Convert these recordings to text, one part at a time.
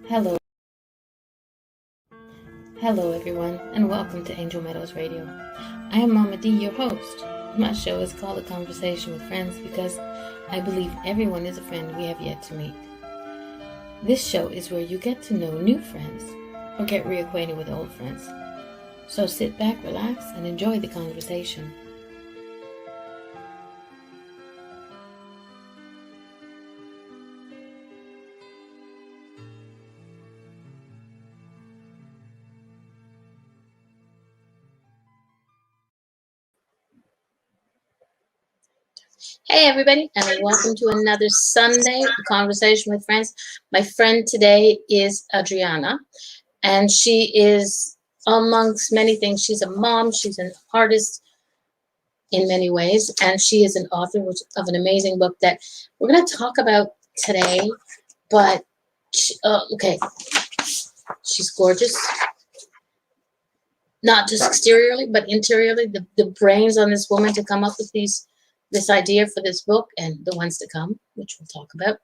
Hello, hello everyone, and welcome to Angel Meadows Radio. I am Mama D, your host. My show is called A Conversation with Friends because I believe everyone is a friend we have yet to meet. This show is where you get to know new friends or get reacquainted with old friends. So sit back, relax, and enjoy the conversation. Hey everybody, and welcome to another Sunday Conversation with Friends. My friend today is Adriana, and she is, amongst many things, she's a mom, she's an artist in many ways, and she is an author of an amazing book that we're going to talk about today. But, okay, she's gorgeous. Not just exteriorly, but interiorly. The brains on this woman to come up with this idea for this book and the ones to come, which we'll talk about,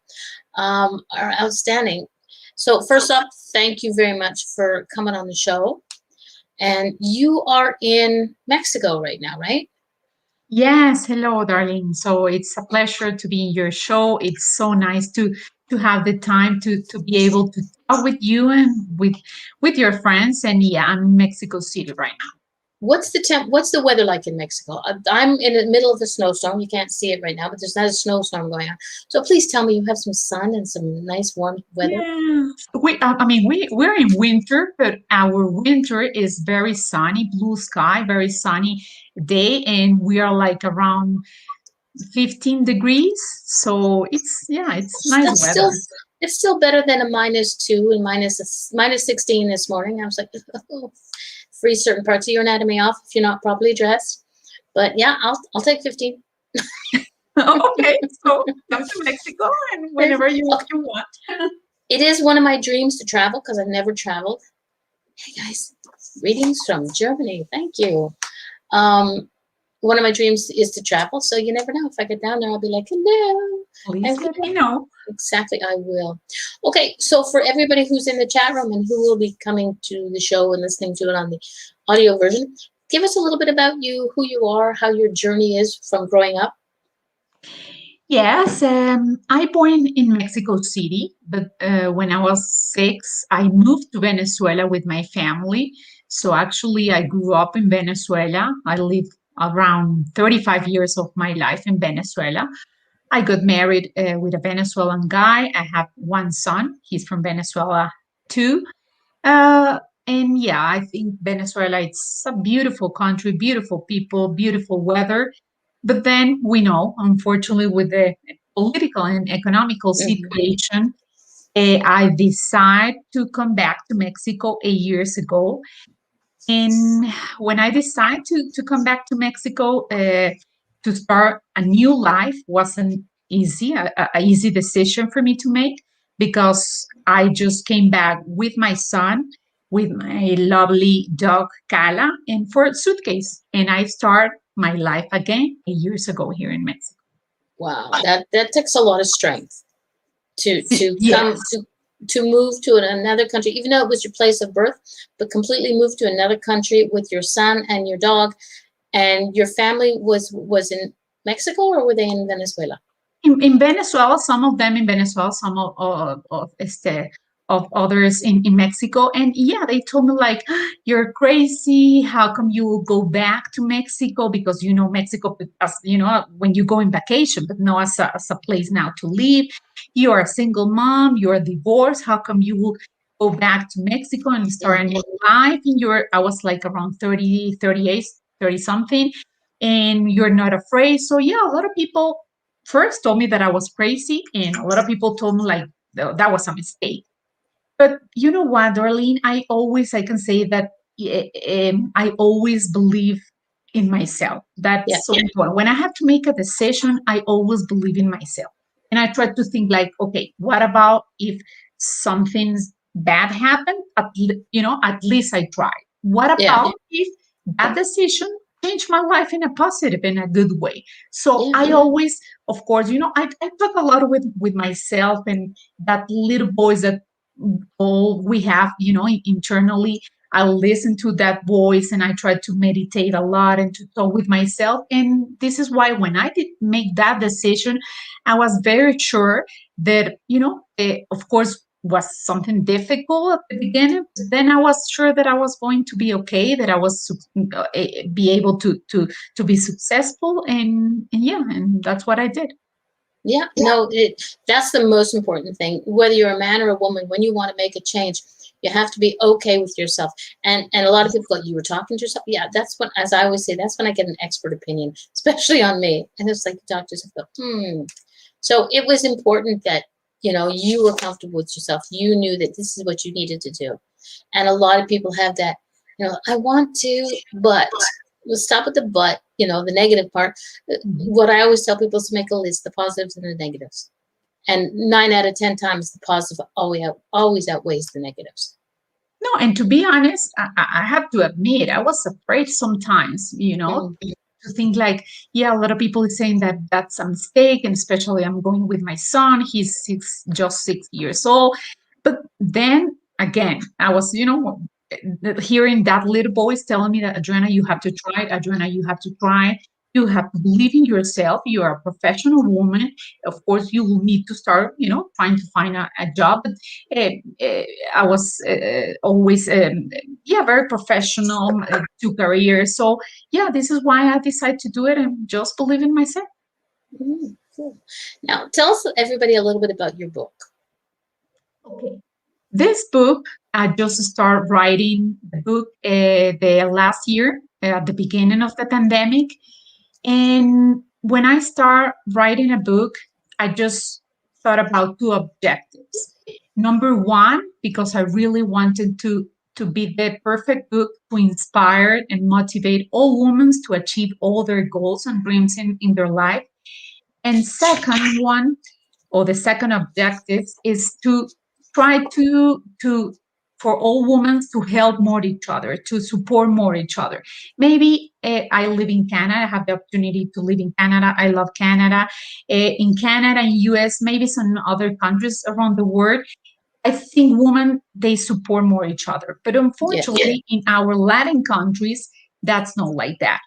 are outstanding. So first up, thank you very much for coming on the show. And you are in Mexico right now, right? Yes, hello, darling. So it's a pleasure to be in your show. It's so nice to have the time to be able to talk with you and with your friends. And yeah, I'm in Mexico City right now. What's the weather like in Mexico? I'm in the middle of a snowstorm. You can't see it right now, but there's not a snowstorm going on. So please tell me you have some sun and some nice warm weather. Yeah, we're in winter, but our winter is very sunny, blue sky, very sunny day, and we are like around 15 degrees. So it's nice That's still weather. it's still better than a -2 and minus 16 this morning. I was like, oh, freeze certain parts of your anatomy off if you're not properly dressed. But yeah, I'll take 15. Okay, so come to Mexico and whenever you want. It is one of my dreams to travel because I've never traveled. Hey guys, greetings from Germany. Thank you. One of my dreams is to travel, so you never know. If I get down there, I'll be like, hello. Please let me know. Exactly, I will. Okay, so for everybody who's in the chat room and who will be coming to the show and listening to it on the audio version, give us a little bit about you, who you are, how your journey is from growing up. Yes, I born in Mexico City, but when I was 6, I moved to Venezuela with my family. So actually, I grew up in Venezuela. I lived around 35 years of my life in Venezuela. I got married with a Venezuelan guy. I have one son. He's from Venezuela too. Uh, and yeah, I think Venezuela, it's a beautiful country, beautiful people, beautiful weather. But then we know, unfortunately, with the political and economical Mhm. situation, I decided to come back to Mexico 8 years ago. And when I decided to come back to Mexico to start a new life wasn't easy, a easy decision for me to make because I just came back with my son, with my lovely dog Cala, and for a suitcase, and I start my life again 8 years ago here in Mexico. Wow, that takes a lot of strength to come Yes. to move to another country, even though it was your place of birth, but completely move to another country with your son and your dog, and your family was in Mexico, or were they in Venezuela? In Venezuela, some of them in Venezuela, some of others in Mexico. And yeah, they told me like, you're crazy. How come you will go back to Mexico? Because you know Mexico as when you go in vacation, but no as a place now to live. You're a single mom, you're divorced. How come you will go back to Mexico and start a Mhm. new life? And I was like around 30, 38, 30 something, and you're not afraid. So yeah, a lot of people first told me that I was crazy, and a lot of people told me like that was a mistake. But you know what, Darlene? I can say that I always believe in myself. Yeah. That's so important. When I have to make a decision, I always believe in myself. And I try to think like, okay, what about if something bad happened? At least I tried. What Yeah. about if that decision changed my life in a positive, in a good way? So Yeah. I always, of course, I talk a lot with myself and that little voice that all we have, internally. I listen to that voice and I try to meditate a lot and to talk with myself. And this is why when I did make that decision, I was very sure that, of course, was something difficult at the beginning. But then I was sure that I was going to be okay, that I was be able to be successful, and yeah, and that's what I did. Yeah, no, that's the most important thing. Whether you're a man or a woman, when you want to make a change, you have to be okay with yourself. And a lot of people go, you were talking to yourself. Yeah, that's when, as I always say, that's when I get an expert opinion, especially on me. And it's like the doctors go, So it was important that, you were comfortable with yourself. You knew that this is what you needed to do. And a lot of people have that, I want to, but we'll stop at the but, the negative part. What I always tell people is to make a list, the positives and the negatives. And 9 out of 10 times, the positive always outweighs the negatives. No, and to be honest, I have to admit, I was afraid sometimes, to think like, yeah, a lot of people are saying that that's a mistake, and especially I'm going with my son. He's just 6 years old. But then again, I was, hearing that little voice telling me that, Adriana, you have to try it. Adriana, you have to try. You have to believe in yourself. You are a professional woman. Of course, you will need to start, trying to find a job. But I was always, yeah, very professional, to career. So yeah, this is why I decided to do it and just believe in myself. Cool. Now, tell us, everybody, a little bit about your book. Okay. This book, I just started writing the book the last year at the beginning of the pandemic. And when I start writing a book, I just thought about two objectives. Number one, because I really wanted to be the perfect book to inspire and motivate all women to achieve all their goals and dreams in their life. And second one, or the second objective, is to try to for all women to help more each other, to support more each other. Maybe I live in Canada. I have the opportunity to live in Canada. I love Canada. In Canada and US, maybe some other countries around the world, I think women, they support more each other. But unfortunately, in our Latin countries, that's not like that.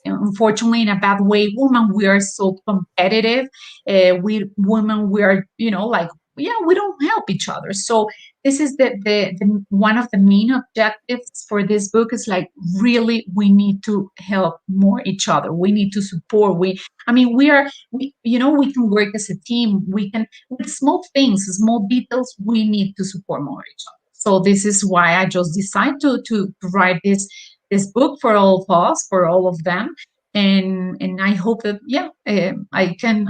Unfortunately, in a bad way, women, we are so competitive. We women, we are, like, yeah, we don't help each other. So this is the one of the main objectives for this book, is like, really, we need to help more each other. We need to support. I mean, we can work as a team. We can, with small things, small details, we need to support more each other. So this is why I just decided to write this book for all of us, for all of them. And I hope that, yeah, I can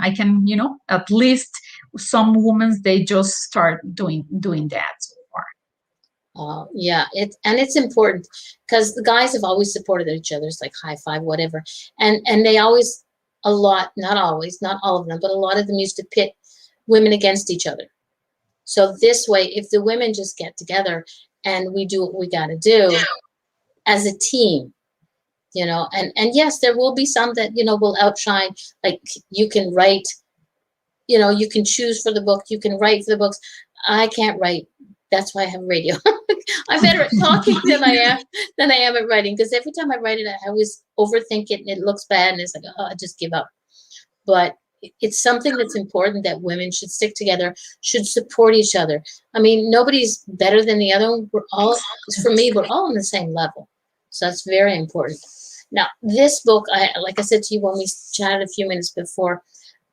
at least some women, they just start doing that so far. Yeah, it's important because the guys have always supported each other. It's like high five, whatever, and they always, not always, not all of them, but a lot of them used to pit women against each other. So this way, if the women just get together and we do what we got to do as a team, and yes, there will be some that will outshine. Like, you can write, you can choose for the book, you can write for the books. I can't write. That's why I have radio. I'm better at talking than I am at writing, because every time I write it, I always overthink it and it looks bad, and it's like, oh, I just give up. But it's something that's important, that women should stick together, should support each other. I mean, nobody's better than the other. We're all, for me, we're all on the same level. So that's very important. Now, this book, like I said to you when we chatted a few minutes before,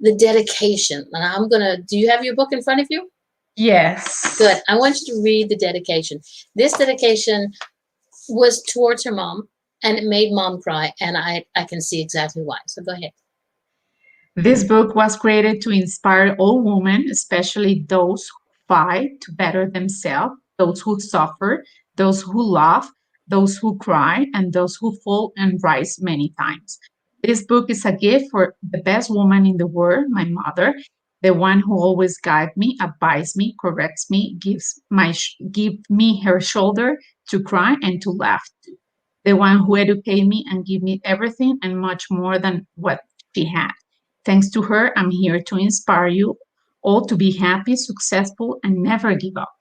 the dedication. And do you have your book in front of you? Yes. Good. I want you to read the dedication. This dedication was towards her mom, and it made mom cry. And I can see exactly why. So go ahead. This book was created to inspire all women, especially those who fight to better themselves, those who suffer, those who laugh, those who cry, and those who fall and rise many times. This book is a gift for the best woman in the world, my mother, the one who always guides me, advises me, corrects me, give me her shoulder to cry and to laugh to. The one who educated me and gave me everything and much more than what she had. Thanks to her, I'm here to inspire you all to be happy, successful, and never give up.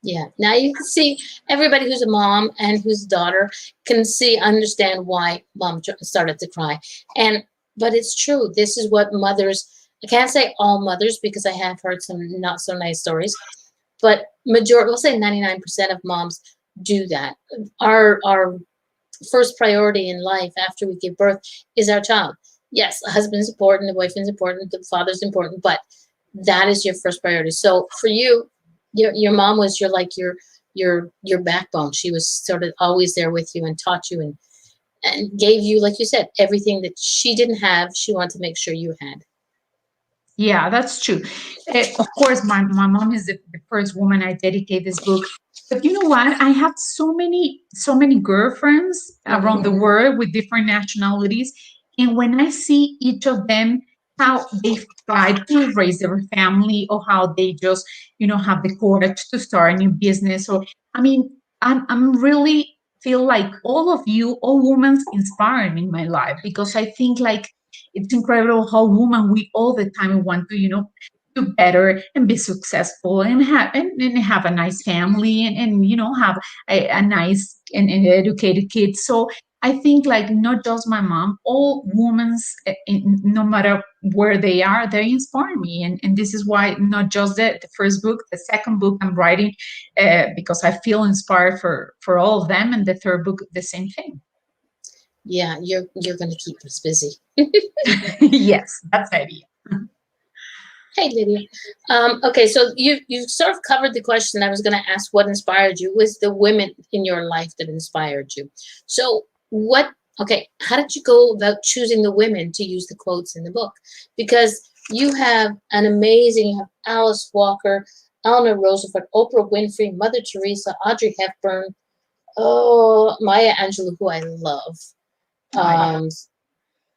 Yeah. Now you can see everybody who's a mom and whose daughter can understand why mom started to cry. And, but it's true. This is what mothers, I can't say all mothers because I have heard some not so nice stories, but we'll say 99% of moms do that. Our first priority in life after we give birth is our child. Yes, a husband's important, the boyfriend's important, the father's important, but that is your first priority. So for you, your mom was your backbone. She was sort of always there with you and taught you and gave you, like you said, everything that she didn't have. She wanted to make sure you had. Yeah, that's true. Of course, my mom is the first woman I dedicate this book. But you know what? I have so many girlfriends around the Hmm. world with different nationalities, and when I see each of them how they try to raise their family, or how they just have the courage to start a new business, or I mean, I'm really feel like all women inspire me in my life, because I think like it's incredible how women we all the time want to do better and be successful and have a nice family, and have a nice and educated kid. So I think like not just my mom, all women, no matter where they are, they inspire me, and this is why not just the first book, the second book I'm writing, because I feel inspired for all of them, and the third book the same thing. Yeah, you're going to keep us busy. Yes, that's the idea. Hey, Lydia. Okay, so you sort of covered the question I was going to ask. What inspired you was the women in your life that inspired you. So what? Okay, how did you go about choosing the women to use the quotes in the book? Because you have an amazing. You have Alice Walker, Eleanor Roosevelt, Oprah Winfrey, Mother Teresa, Audrey Hepburn, oh Maya Angelou, who I love. I Um,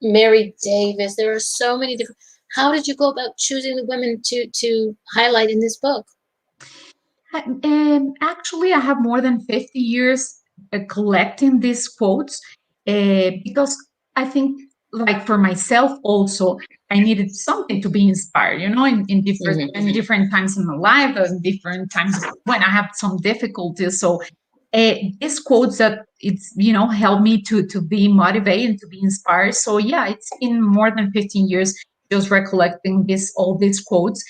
Mary Davis. There are so many different. How did you go about choosing the women to highlight in this book? Actually, I have more than 50 years collecting these quotes, because I think, like for myself, also, I needed something to be inspired, in different Hmm. times in my life, or in different times when I have some difficulties. So these quotes that it's help me to be motivated and to be inspired. So yeah, it's been more than 15 years just recollecting this all these quotes.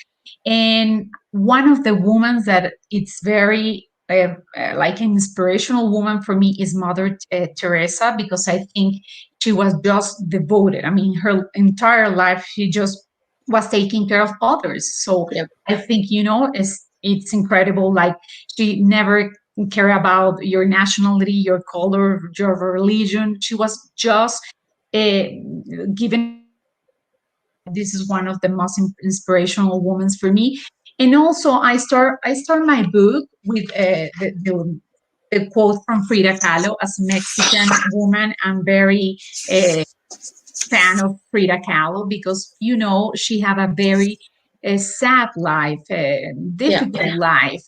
And one of the women that it's very like an inspirational woman for me is Mother Teresa, because I think she was just devoted. I mean, her entire life she just was taking care of others. So Yep. I think it's incredible. Like she never care about your nationality, your color, your religion. She was just uh, giving this is one of the most inspirational women for me. And also, I start my book with the quote from Frida Kahlo. As a Mexican woman, I'm very fan of Frida Kahlo, because she had a very sad life, Yeah. difficult life.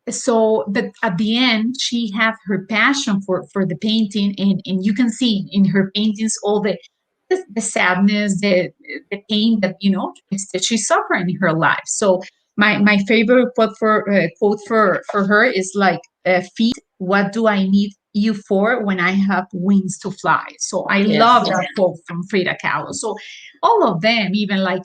So, but at the end, she had her passion for the painting, and you can see in her paintings all the sadness, the pain that that she's suffering in her life. So my favorite quote for her is like, "Feet, what do I need you for when I have wings to fly?" So I Yeah. love that quote from Frida Kahlo. So all of them, even like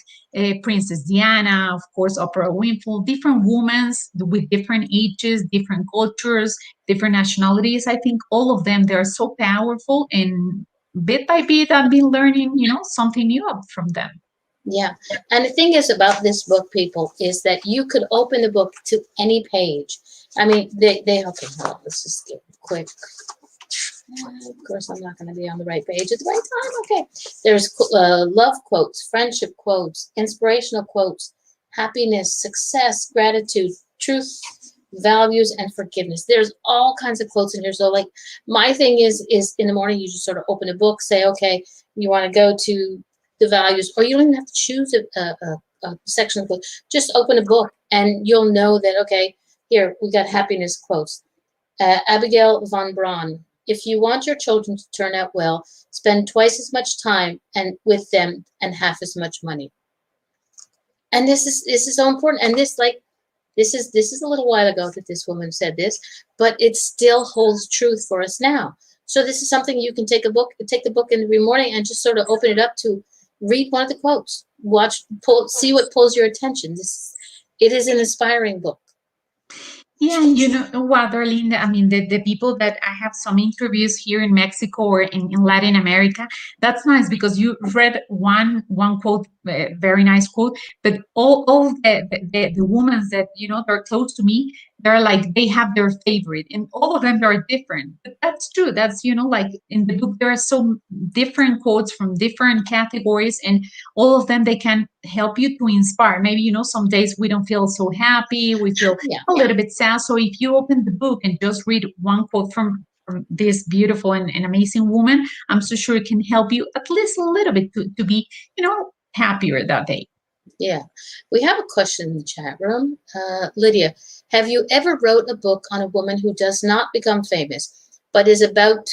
Princess Diana, of course, Oprah Winfrey, different women with different ages, different cultures, different nationalities. I think all of them, they're so powerful, and bit by bit I've been learning something new from them. Yeah. And the thing is about this book, people, is that you could open the book to any page. I mean, they okay, hold on, let's just get quick. Of course, I'm not going to be on the right page at the right time. Okay. There's love quotes, friendship quotes, inspirational quotes, happiness, success, gratitude, truth, values, and forgiveness. There's all kinds of quotes in here. So, like, my thing is in the morning, you just sort of open a book, say, okay, you want to go to the values, or you don't even have to choose a section of quotes. Just open a book, and you'll know that, okay, here, we got happiness quotes. Abigail von Braun. If you want your children to turn out well, spend twice as much time and with them and half as much money. And this is so important. And this, like, This is a little while ago that this woman said this, but it still holds truth for us now. So this is something you can take the book every morning and just sort of open it up to read one of the quotes, see what pulls your attention. It is an inspiring book. Yeah, and you know what, Darlene? I mean, the people that I have some interviews here in Mexico or in Latin America, that's nice because you read one quote, very nice quote, but all the women that they're close to me, they're like they have their favorite, and all of them are different. But that's true. That's like in the book there are so different quotes from different categories, and all of them they can help you to inspire. Maybe some days we don't feel so happy, we feel Yeah, a little bit sad. So if you open the book and just read one quote from this beautiful and amazing woman, I'm so sure it can help you at least a little bit to be, happier that day. yeah. We have a question in the chat room. Lydia, have you ever wrote a book on a woman who does not become famous, but is about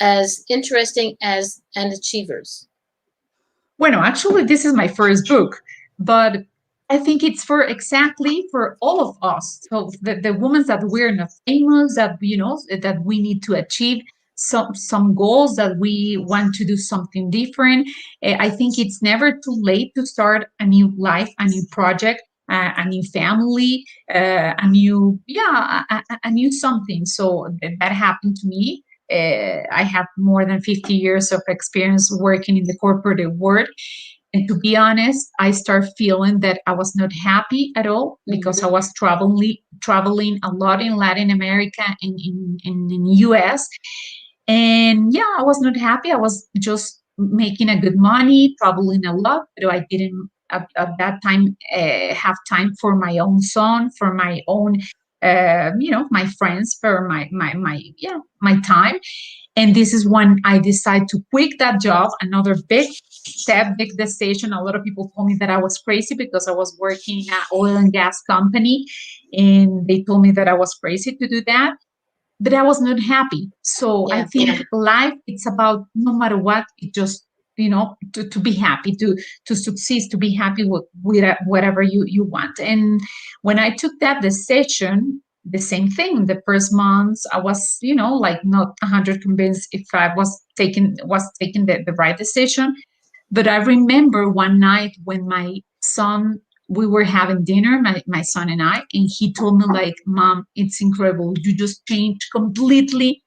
as interesting as an achievers? Bueno, actually, this is my first book, but I think it's for exactly for all of us. So the women that we're not famous, that that we need to achieve some goals, that we want to do something different. I think it's never too late to start a new life, a new project, a new family, a new a new something. So that happened to me. I have more than 50 years of experience working in the corporate world. And to be honest, I started feeling that I was not happy at all because I was traveling a lot in Latin America and in US. And yeah, I was not happy. I was just making a good money, traveling a lot, but I didn't at that time have time for my own son, for my own my friends, for my time. And this is when I decided to quit that job, another big step, big decision. A lot of people told me that I was crazy because I was working in an oil and gas company, and they told me that I was crazy to do that, but I was not happy. So I Yeah, think life, it's about no matter what, it just to be happy, to succeed, to be happy with whatever you want. And when I took that decision, the same thing. The first months, I was like not 100 convinced if I was taking the right decision. But I remember one night when my son, we were having dinner, my son and I, and he told me like, Mom, it's incredible. You just changed completely.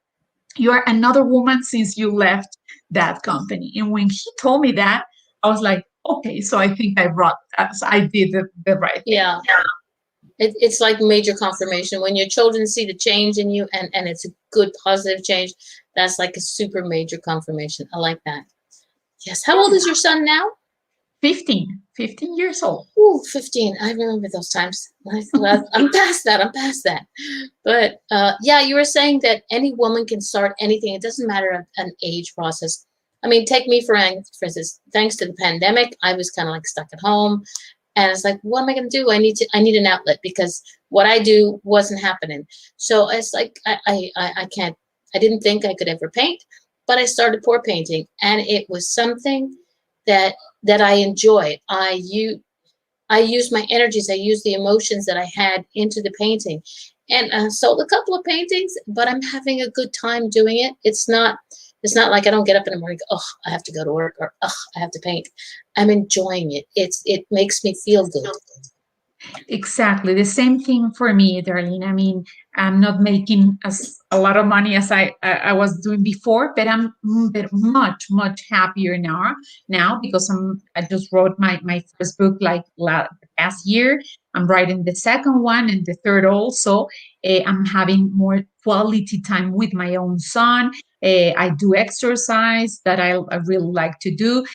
You are another woman since you left that company. And when he told me that, I was like, okay, so I think I did the right thing. yeah. It's like major confirmation when your children see the change in you, and it's a good positive change. That's like a super major confirmation. I like that. Yes. How old is your son now? 15 years old. Ooh, 15. I remember those times. I'm past that. I'm past that. But yeah, you were saying that any woman can start anything. It doesn't matter an age process. I mean, take me for instance. Thanks to the pandemic, I was kind of like stuck at home, and it's like, what am I going to do? I need an outlet because what I do wasn't happening. So it's like I can't. I didn't think I could ever paint, but I started pour painting, and it was something that I enjoyed. I used my energies. I used the emotions that I had into the painting, and sold a couple of paintings. But I'm having a good time doing it. It's not. It's not like I don't get up in the morning. Oh, I have to go to work, or oh, I have to paint. I'm enjoying it. It makes me feel good. Exactly. The same thing for me, Darlene. I mean, I'm not making as a lot of money as I was doing before, but I'm much happier now because I just wrote my first book like last year. I'm writing the second one and the third also. I'm having more quality time with my own son. I do exercise that I really like to do.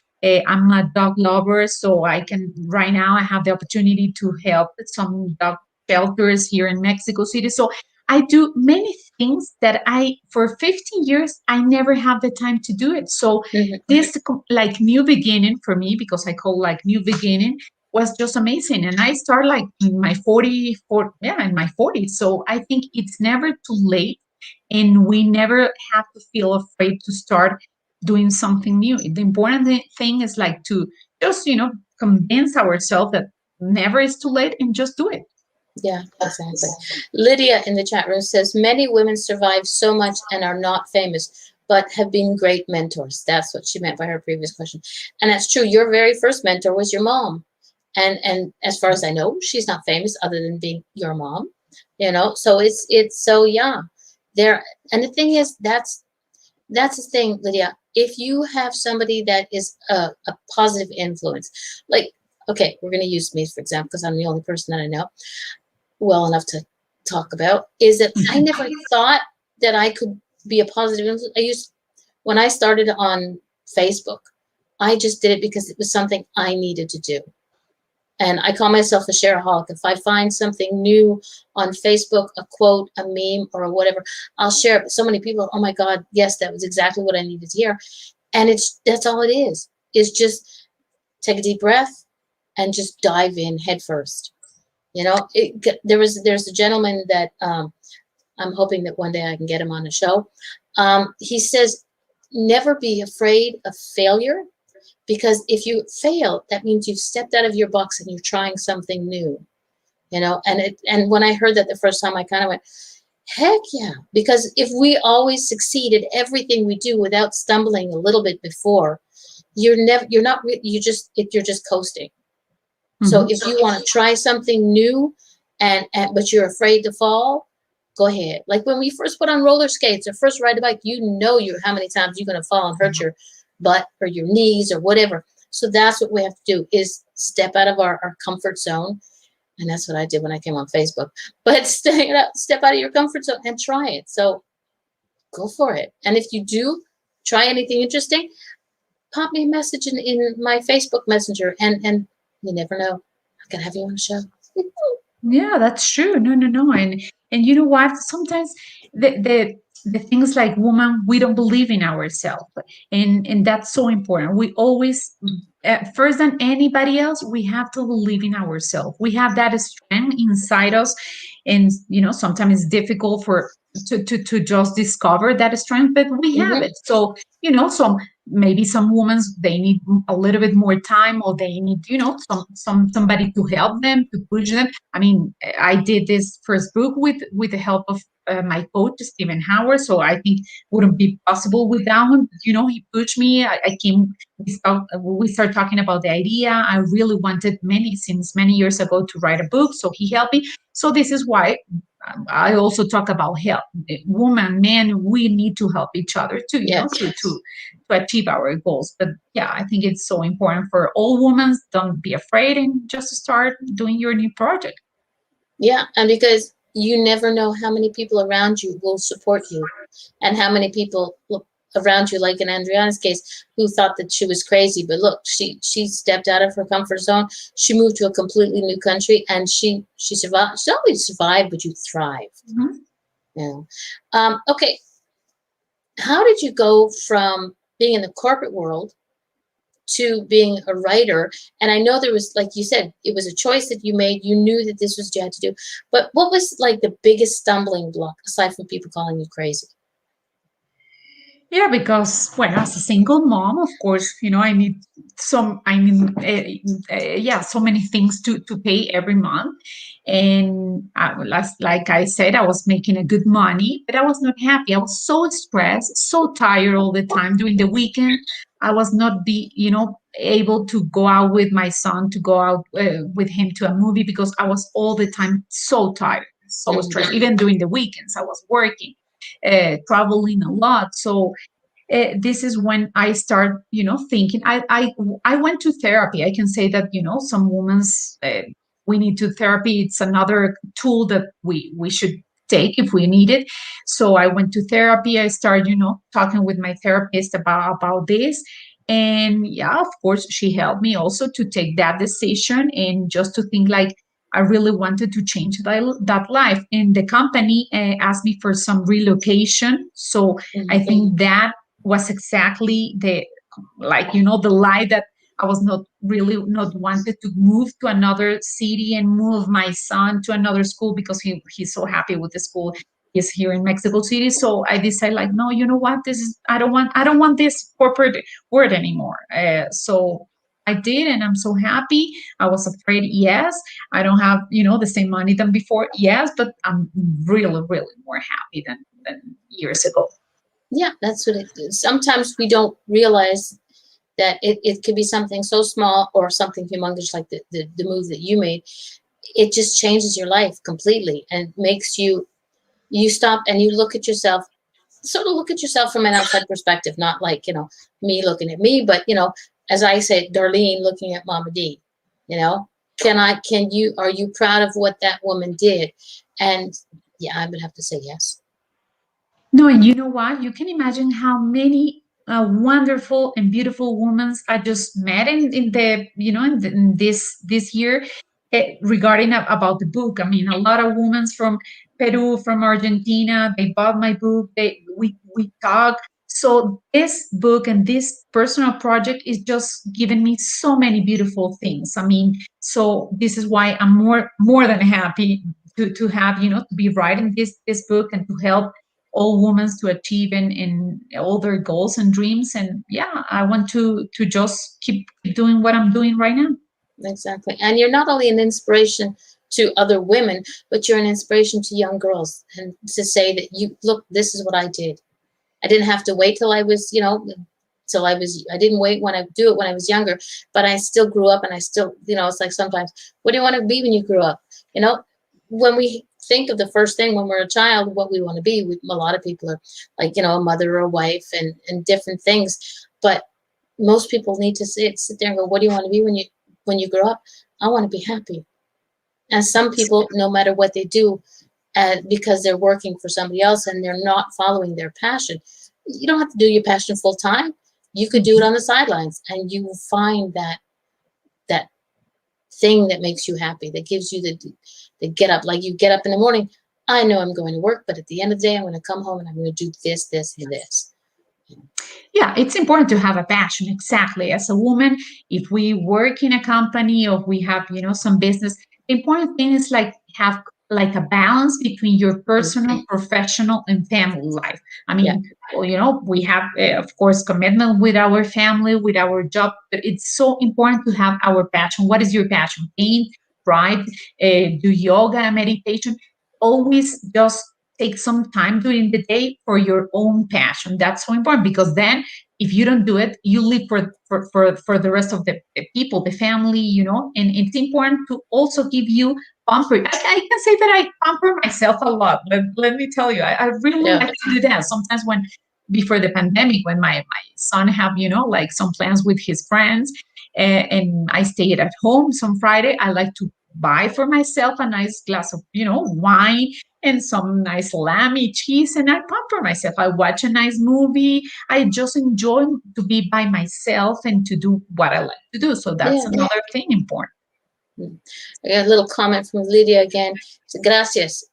I'm a dog lover, so I can right now I have the opportunity to help some dog shelters here in Mexico City. So I do many things that I for 15 years I never have the time to do it. So Mhm. this like new beginning for me, because I call like new beginning, was just amazing. And I start like in my 40s. So I think it's never too late, and we never have to feel afraid to start doing something new. The important thing is like to just convince ourselves that never is too late and just do it. Yeah, exactly. Lydia in the chat room says many women survive so much and are not famous, but have been great mentors. That's what she meant by her previous question. And that's true. Your very first mentor was your mom. And as far as I know, she's not famous other than being your mom. So it's so yeah. There and the thing is that's the thing, Lydia. If you have somebody that is a positive influence, like okay, we're gonna use me for example, because I'm the only person that I know well enough to talk about is that I never thought that I could be a positive influence. When I started on Facebook, I just did it because it was something I needed to do. And I call myself a shareaholic. If I find something new on Facebook, a quote, a meme, or whatever, I'll share it. But so many people, oh my God, yes, that was exactly what I needed to hear. And that's all it is. Is just take a deep breath and just dive in head first. There's a gentleman that I'm hoping that one day I can get him on the show. He says, never be afraid of failure because if you fail, that means you've stepped out of your box and you're trying something new. And when I heard that the first time, I kind of went, heck yeah, because if we always succeed at everything we do without stumbling a little bit before, you're just coasting. So if you want to try something new but you're afraid to fall, go ahead. Like when we first put on roller skates or first ride a bike, how many times you're going to fall and hurt your butt or your knees or whatever. So that's what we have to do is step out of our comfort zone. And that's what I did when I came on Facebook. But step out of your comfort zone and try it. So go for it. And if you do try anything interesting, pop me a message in my Facebook Messenger, and you never know, I can have you on the show. Yeah, that's true. No. And you know what? Sometimes the things like woman, we don't believe in ourselves. And that's so important. We always first than anybody else, we have to believe in ourselves. We have that strength inside us. And sometimes it's difficult to just discover that strength, but we have Mm-hmm. it. So, maybe some women, they need a little bit more time, or they need somebody to help them, to push them. I mean, I did this first book with the help of my coach Stephen Howard, so I think wouldn't be possible without him. He pushed me. I came. We started talking about the idea. I really wanted since many years ago to write a book, so he helped me. So this is why I also talk about help. Woman, men, we need to help each other too, Yes. to achieve our goals. But yeah, I think it's so important for all women. Don't be afraid and just start doing your new project. Yeah, and because you never know how many people around you will support you, and how many people around you, like in Adriana's case, who thought that she was crazy. But look, she stepped out of her comfort zone. She moved to a completely new country, and she survived. She not only survived, but you thrived. Mm-hmm. Yeah. Okay. How did you go from being in the corporate world to being a writer? And I know there was, like you said, it was a choice that you made. You knew that this was what you had to do. But what was like the biggest stumbling block aside from people calling you crazy? Yeah, because as a single mom, of course, I need so many things to pay every month. And like I said, I was making a good money, but I was not happy. I was so stressed, so tired all the time. During the weekend, I was not able to go out with my son, to go out with him to a movie, because I was all the time so tired, so stressed. Even during the weekends, I was working, traveling a lot. So this is when I start, thinking. I went to therapy. I can say that some women's we need to therapy. It's another tool that we should take if we need it. So I went to therapy. I started, talking with my therapist about this. And yeah, of course, she helped me also to take that decision, and just to think like I really wanted to change that life. And the company asked me for some relocation. So I think that was exactly the lie that I was not really not wanted to move to another city and move my son to another school, because he's so happy with the school he's here in Mexico City. So I decided, like, no, you know what, this is I don't want this corporate word anymore. So I did, and I'm so happy. I was afraid, yes. I don't have, the same money than before, yes, but I'm really, really more happy than years ago. Yeah, that's what it is. Sometimes we don't realize that it could be something so small or something humongous like the move that you made. It just changes your life completely and makes you stop and you look at yourself, sort of look at yourself from an outside perspective, not like, me looking at me, but, as I say, Darlene looking at Mama D, you know, are you proud of what that woman did? And yeah, I would have to say yes. No, and you know what? You can imagine how many wonderful and beautiful women I just met in the in this year, regarding about the book. I mean, a lot of women from Peru, from Argentina, they bought my book. We talk. So this book and this personal project is just giving me so many beautiful things. I mean, so this is why I'm more than happy to have, to be writing this book and to help all women to achieve in all their goals and dreams. And yeah, I want to just keep doing what I'm doing right now. Exactly. And you're not only an inspiration to other women, but you're an inspiration to young girls. And to say that you look, this is what I did. I didn't have to wait till I was, I didn't wait when I do it when I was younger, but I still grew up and I still, it's like sometimes, what do you want to be when you grow up? When we think of the first thing when we're a child, what we want to be, a lot of people are like, a mother or a wife and different things. But most people need to sit there and go, what do you want to be when you grow up? I want to be happy. And some people, no matter what they do, because they're working for somebody else and they're not following their passion, you don't have to do your passion full time. You could do it on the sidelines, and you will find that thing that makes you happy, that gives you the get up. Like you get up in the morning, I know I'm going to work, but at the end of the day, I'm going to come home and I'm going to do this, this, and this. Yeah, it's important to have a passion. Exactly. As a woman, if we work in a company or we have, some business, the important thing is like have like a balance between your personal, professional, and family life. I mean, Yeah. well, we have, of course, commitment with our family, with our job, but it's so important to have our passion. What is your passion? Paint, write, do yoga, meditation. Always just take some time during the day for your own passion. That's so important, because then if you don't do it, you live for the rest of the people, the family, and it's important to also give you pamper. I can say that I pamper myself a lot. Let me tell you, I really Yeah. like to do that. Sometimes when before the pandemic, when my son have, like some plans with his friends, and I stayed at home some Friday, I like to buy for myself a nice glass of, wine and some nice lammy cheese, and I pamper myself. I watch a nice movie. I just enjoy to be by myself and to do what I like to do. So that's Yeah. another thing important. I got a little comment from Lydia again. So, gracias.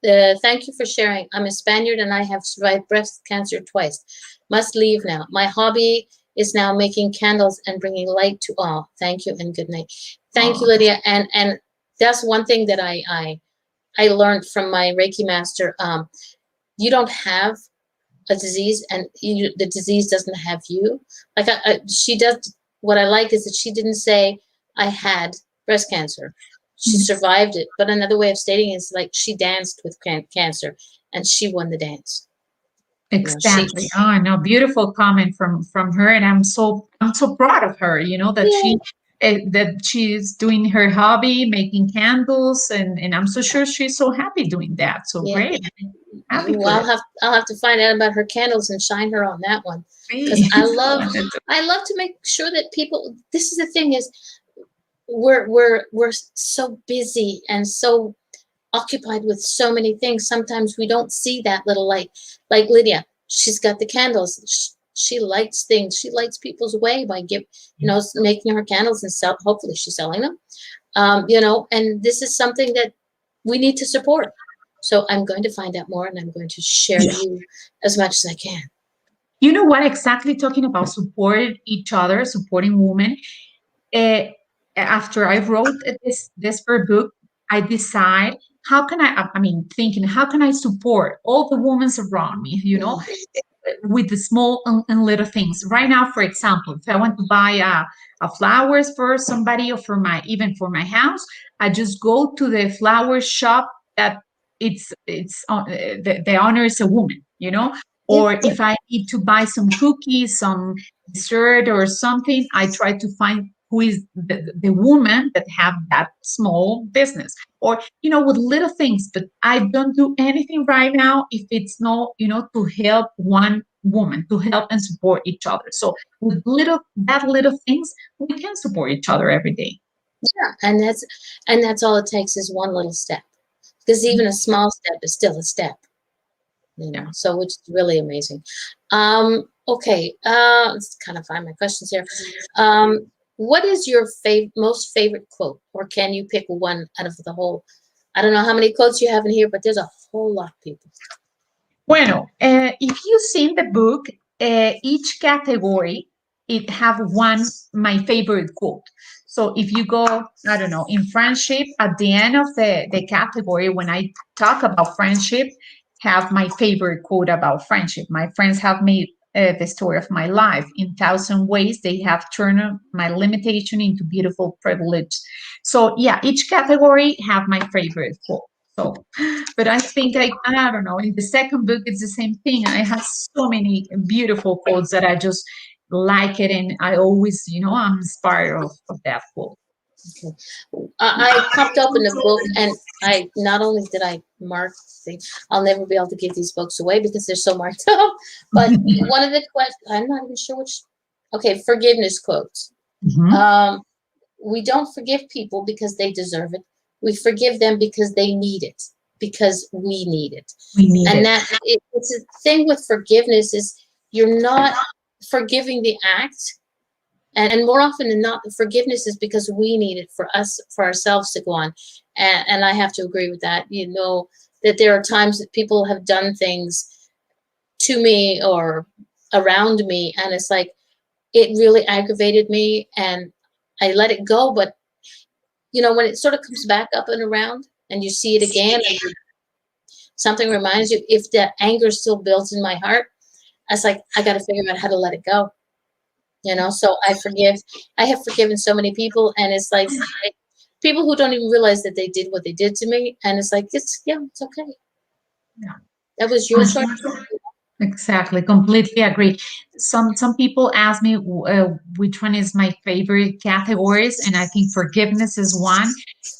Thank you for sharing. I'm a Spaniard and I have survived breast cancer twice. Must leave now. My hobby is now making candles and bringing light to all. Thank you and good night. Thank you, Lydia. And that's one thing that I learned from my Reiki master. You don't have a disease, and the disease doesn't have you. Like she does. What I like is that she didn't say I had breast cancer. She survived it. But another way of stating it is like she danced with cancer, and she won the dance. Exactly. Oh, no, beautiful comment from her, and I'm so proud of her. That that she's doing her hobby, making candles, and I'm so sure she's so happy doing that. So great. Happy for it. I'll have to find out about her candles and shine her on that one, because I love to make sure that people. This is the thing is, we're so busy and so occupied with so many things. Sometimes we don't see that little light. Like Lydia, she's got the candles. She lights things. She lights people's way by making her candles and sell. Hopefully, she's selling them. And this is something that we need to support. So I'm going to find out more, and I'm going to share you as much as I can. You know what? Exactly, talking about support each other, supporting women. Uh, After I wrote this per book, I decide how can I mean, thinking how can I support all the women around me, with the small and little things. Right now, for example, if I want to buy a flowers for somebody or for my even for my house, I just go to the flower shop that the owner is a woman, Yeah. or if I need to buy some cookies, some dessert or something, I try to find who is the woman that have that small business, or with little things. But I don't do anything right now if it's not to help one woman, to help and support each other. So with little things, we can support each other every day. Yeah. And that's all it takes is one little step. Because even a small step is still a step. Yeah. So which is really amazing. Okay, let's kind of find my questions here. What is your most favorite quote, or can you pick one out of the whole? I don't know how many quotes you have in here, but there's a whole lot of people. Bueno, if you've seen the book, each category it have one my favorite quote. So if you go, I don't know, in friendship, at the end of the category, when I talk about friendship, have my favorite quote about friendship. My friends have made the story of my life in thousand ways. They have turned my limitation into beautiful privilege. So yeah, each category have my favorite quote. So, but I think I don't know. In the second book, it's the same thing. I have so many beautiful quotes that I just like it, and I always, I'm inspired of that quote. Okay. I popped open the book, and I not only did I mark things. I'll never be able to give these books away because they're so marked up. But one of the questions, I'm not even sure which. Okay, forgiveness quotes. Mhm. We don't forgive people because they deserve it. We forgive them because they need it, because we need it. We need And it. it's a thing with forgiveness is you're not forgiving the act. And more often than not, the forgiveness is because we need it for us, for ourselves to go on. And I have to agree with that. That there are times that people have done things to me or around me, and it's like, it really aggravated me, and I let it go. But when it sort of comes back up and around and you see it again, and something reminds you, if that anger still builds in my heart, I was like, I got to figure out how to let it go. So I have forgiven so many people, and it's like, people who don't even realize that they did what they did to me, and it's like, it's okay. Yeah. That was your choice. Exactly, completely agree. Some people ask me which one is my favorite categories, and I think forgiveness is one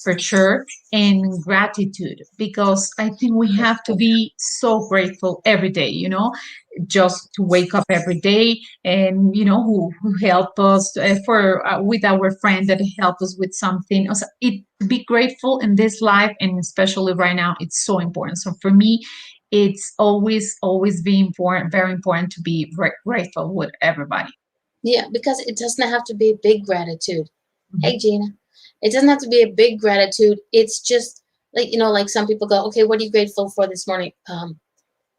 for sure, and gratitude, because I think we have to be so grateful every day. Just to wake up every day, and who help us for with our friend that help us with something. Also, to be grateful in this life, and especially right now, it's so important. So for me, it's always be important, very important to be grateful with everybody. Yeah, because it doesn't have to be big gratitude. Mhm. Hey, Gina, it doesn't have to be a big gratitude. It's just like some people go, okay, what are you grateful for this morning?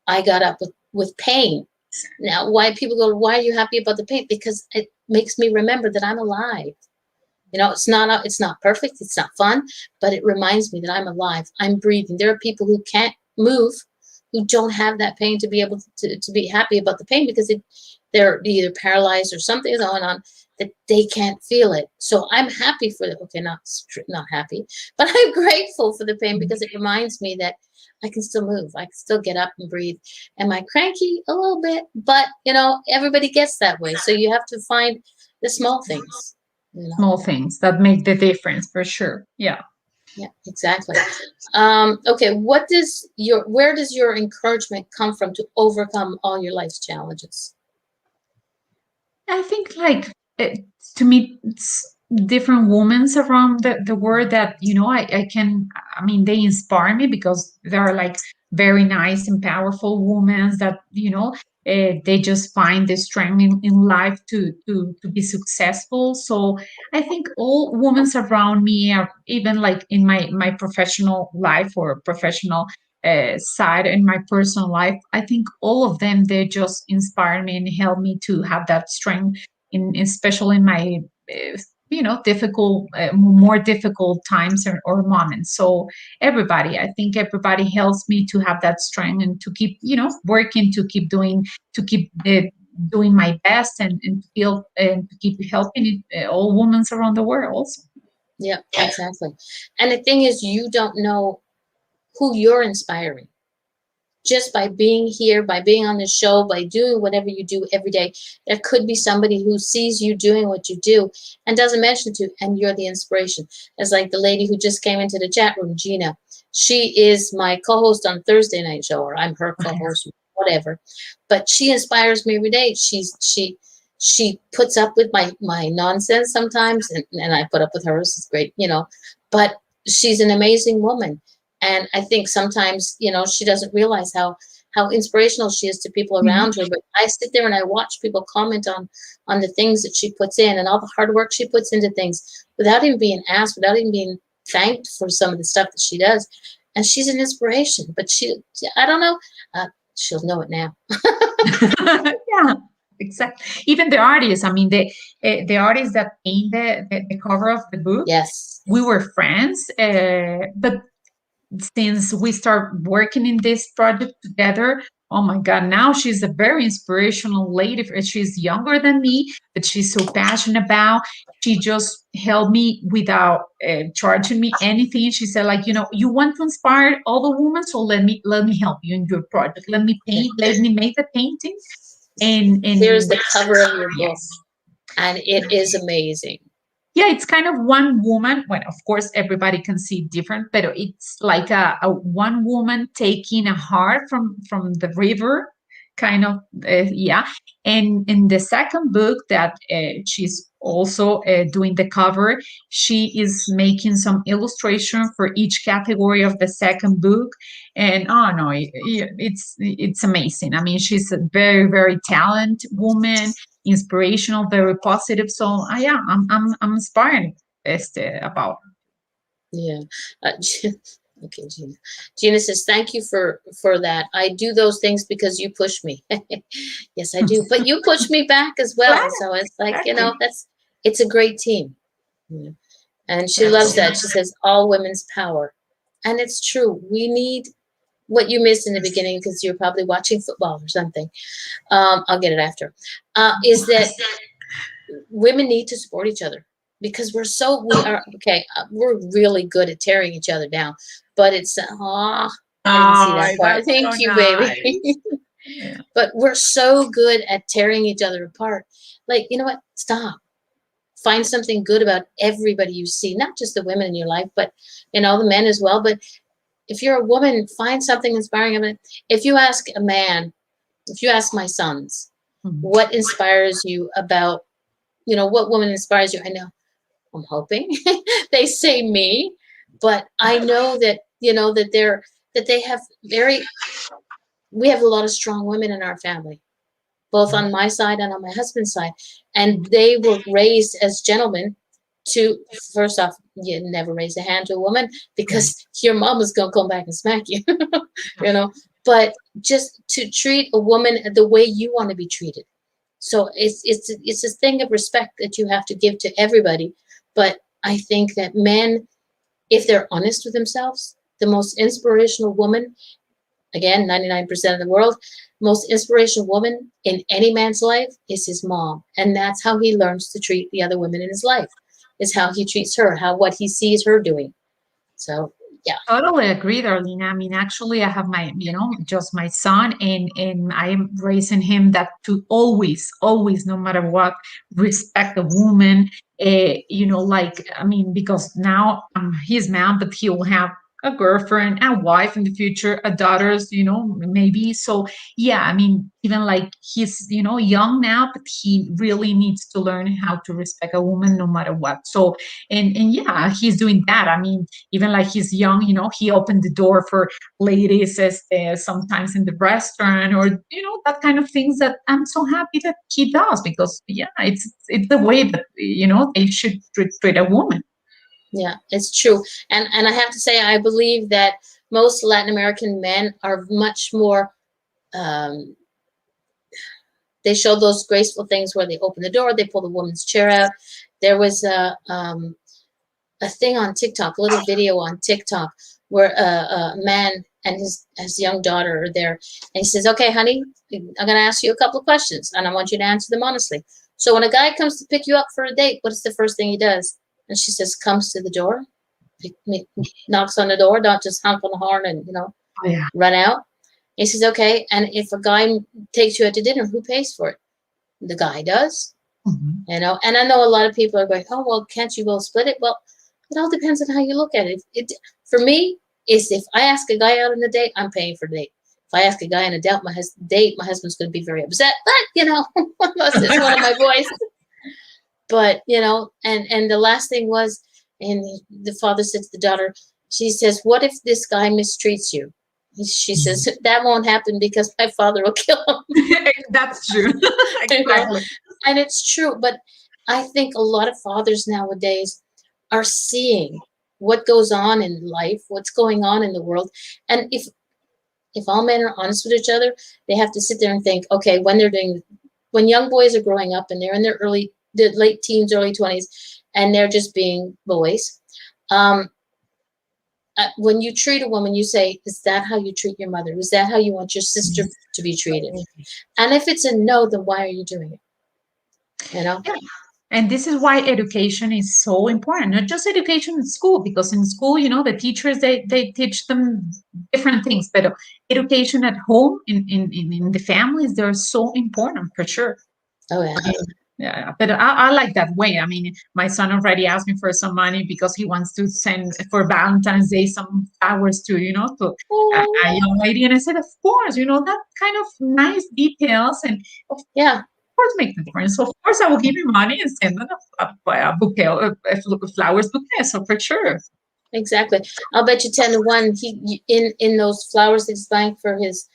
I got up with pain. Now, why people go, why are you happy about the pain? Because it makes me remember that I'm alive. It's not perfect, it's not fun, but it reminds me that I'm alive. I'm breathing. There are people who can't move, who don't have that pain to be able to be happy about the pain, because they're either paralyzed or something is going on that they can't feel it. So I'm happy for the okay, not happy, but I'm grateful for the pain because it reminds me that I can still move. I can still get up and breathe. Am I cranky? A little bit, but everybody gets that way. So you have to find the small things. Small things that make the difference for sure. Yeah. Yeah, exactly. Okay, where does your encouragement come from to overcome all your life's challenges? I think to me, it's different women around the world that I can. I mean, they inspire me because they are like very nice and powerful women that they just find the strength in life to be successful. So I think all women around me are even like in my professional life or professional side in my personal life. I think all of them, they just inspire me and help me to have that strength, especially in my difficult, more difficult times or moments. So I think everybody helps me to have that strength and to keep working, to keep doing my best, and to feel and to keep helping all women around the world also. Yeah, exactly. And the thing is, you don't know who you're inspiring just by being here, by being on the show, by doing whatever you do every day. There could be somebody who sees you doing what you do and doesn't mention it to you, and you're the inspiration. It's like the lady who just came into the chat room, Gina. She is my co-host on Thursday night show, or I'm her co-host, whatever. But she inspires me every day. She puts up with my nonsense sometimes, and I put up with hers. It's great, But she's an amazing woman. And I think sometimes, she doesn't realize how inspirational she is to people around her. But I sit there and I watch people comment on the things that she puts in and all the hard work she puts into things without even being asked, without even being thanked for some of the stuff that she does. And she's an inspiration. But I don't know, she'll know it now. Yeah, exactly. Even the artists, I mean, the artists that paint the cover of the book, Yes. we were friends, but since we start working in this project together, oh my God, now she's a very inspirational lady. She's younger than me, but she's so passionate about. She just helped me without charging me anything. She said, like, you want to inspire all the women, so let me help you in your project. Let me paint. Let me make the painting. And here's the cover of your book, yes, and it is amazing. yeah, it's kind of one woman. Well, of course, everybody can see different, but it's like a one woman taking a heart from the river, kind of, yeah. And in the second book that she's also doing the cover, she is making some illustration for each category of the second book. And oh no, it's amazing. I mean, she's a very, very talented woman, inspirational, very positive. So yeah, I'm inspired about her. Yeah. Okay, Gina. Gina says, "Thank you for that. I do those things because you push me." Yes, I do. But you push me back as well. Claro, So it's like, exactly. it's a great team. Yeah. And she loves Yes. that. She says, "All women's power." And it's true. We need what you missed in the beginning because you're probably watching football or something. I'll get it after. Is that women need to support each other because we're really good at tearing each other down, but it's I didn't see that Oh, part. that's Thank so you, baby. nice. Yeah. But we're so good at tearing each other apart. Like, you know what? Stop. Find something good about everybody you see, not just the women in your life, but the men as well. But if you're a woman, find something inspiring about it. If you ask a man, if you ask my sons, what inspires you about, what woman inspires you? I know, I'm hoping they say me, but I know that, that they have we have a lot of strong women in our family, both on my side and on my husband's side. And they were raised as gentlemen to, first off, you never raise a hand to a woman because your mom is going to come back and smack you, but just to treat a woman the way you want to be treated. So it's a thing of respect that you have to give to everybody. But I think that men, if they're honest with themselves, the most inspirational woman, again, 99% of the world, most inspirational woman in any man's life is his mom. And that's how he learns to treat the other women in his life, is how he treats her, what he sees her doing. So, yeah. Totally agree, Darlene. I mean, actually, I have just my son, and I am raising him that to always, always, no matter what, respect a woman. Like, I mean, because now I'm his mom, but he will have a girlfriend, a wife in the future, a daughters, maybe. So yeah, I mean, even like he's, young now, but he really needs to learn how to respect a woman no matter what. So, and yeah, he's doing that. I mean, even like he's young, he opened the door for ladies as sometimes in the restaurant, or that kind of things that I'm so happy that he does, because yeah, it's the way that they should treat a woman. Yeah, it's true. And I have to say, I believe that most Latin American men are much more, um, they show those graceful things where they open the door, they pull the woman's chair out. There was a thing on TikTok, a little video on TikTok, where a man and his young daughter are there, and he says, "Okay, honey, I'm going to ask you a couple of questions, and I want you to answer them honestly. So when a guy comes to pick you up for a date, what is the first thing he does?" And she says, "Comes to the door, knocks on the door, don't just honk on the horn and Oh, yeah. run out." He says, "Okay, and if a guy takes you out to dinner, who pays for it?" The guy does. Mhm. And I know a lot of people are going, "Oh, well, can't you both split it?" Well, it all depends on how you look at it. For me, is if I ask a guy out on a date, I'm paying for the date. If I ask a guy on a date, my husband's going to be very upset. But unless it's one of my boys. But and the last thing was, and the father said to the daughter, she says, "What if this guy mistreats you?" She says, "That won't happen because my father will kill him." That's true. you know, Exactly. and it's true. But I think a lot of fathers nowadays are seeing what goes on in life, what's going on in the world, and if all men are honest with each other, they have to sit there and think, okay, when young boys are growing up and they're in their late teens, early 20s, and they're just being boys. Um, when you treat a woman, you say, "Is that how you treat your mother? Is that how you want your sister to be treated?" And if it's a no, then why are you doing it? You know? Yeah. And this is why education is so important, not just education in school, because in school, the teachers, they teach them different things, but education at home, in the families, they're so important for sure. Oh yeah. Yeah, but I like that way. I mean, my son already asked me for some money because he wants to send for Valentine's Day some flowers to a Oh, young lady. And I said, of course, that kind of nice details and of yeah. course make the difference. So of course, I will give you money and send them a bouquet, a flowers bouquet. So for sure. Exactly. I'll bet you 10 to 1. In those flowers that he's buying for his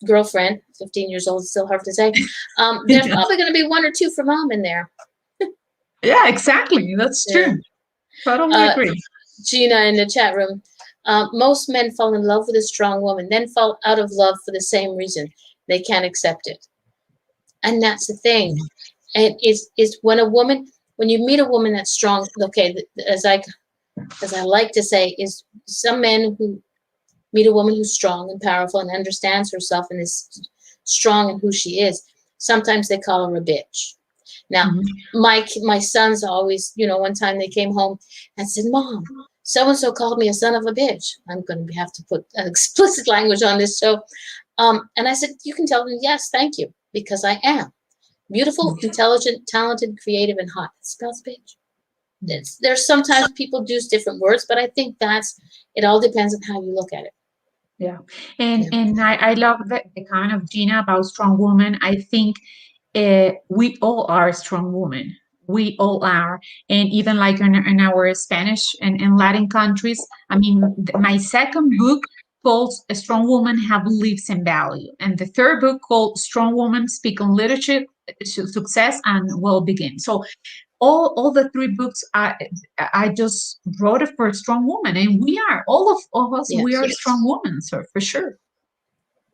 girlfriend, 15 years old, still hard to say. There's Yeah, probably going to be 1 or 2 for mom in there. yeah, exactly. That's Yeah. true. Totally Uh, agree. Gina in the chat room. Most men fall in love with a strong woman, then fall out of love for the same reason. They can't accept it, and that's the thing. And it's when you meet a woman that's strong. Okay, as I like to say, is some men who meet a woman who's strong and powerful and understands herself and is strong in who she is. Sometimes they call her a bitch. Now, Mhm. my sons always, one time they came home and said, "Mom, so and so called me a son of a bitch." I'm going to have to put explicit language on this show. And I said, "You can tell them, yes, thank you, because I am beautiful, intelligent, talented, creative, and hot." It spells bitch. There's sometimes people use different words, but I think it all depends on how you look at it. Yeah, and Yeah. and I love the kind of Gina about strong woman. I think we all are strong women. We all are, and even like in our Spanish and Latin countries. I mean, my second book called "A Strong Woman Have Lives and Value," and the third book called "Strong Woman Speak on Leadership, Success, and Well Begin." So all the three books I just wrote it for a strong woman, and we are all of us. We Yes. are strong women, so for sure.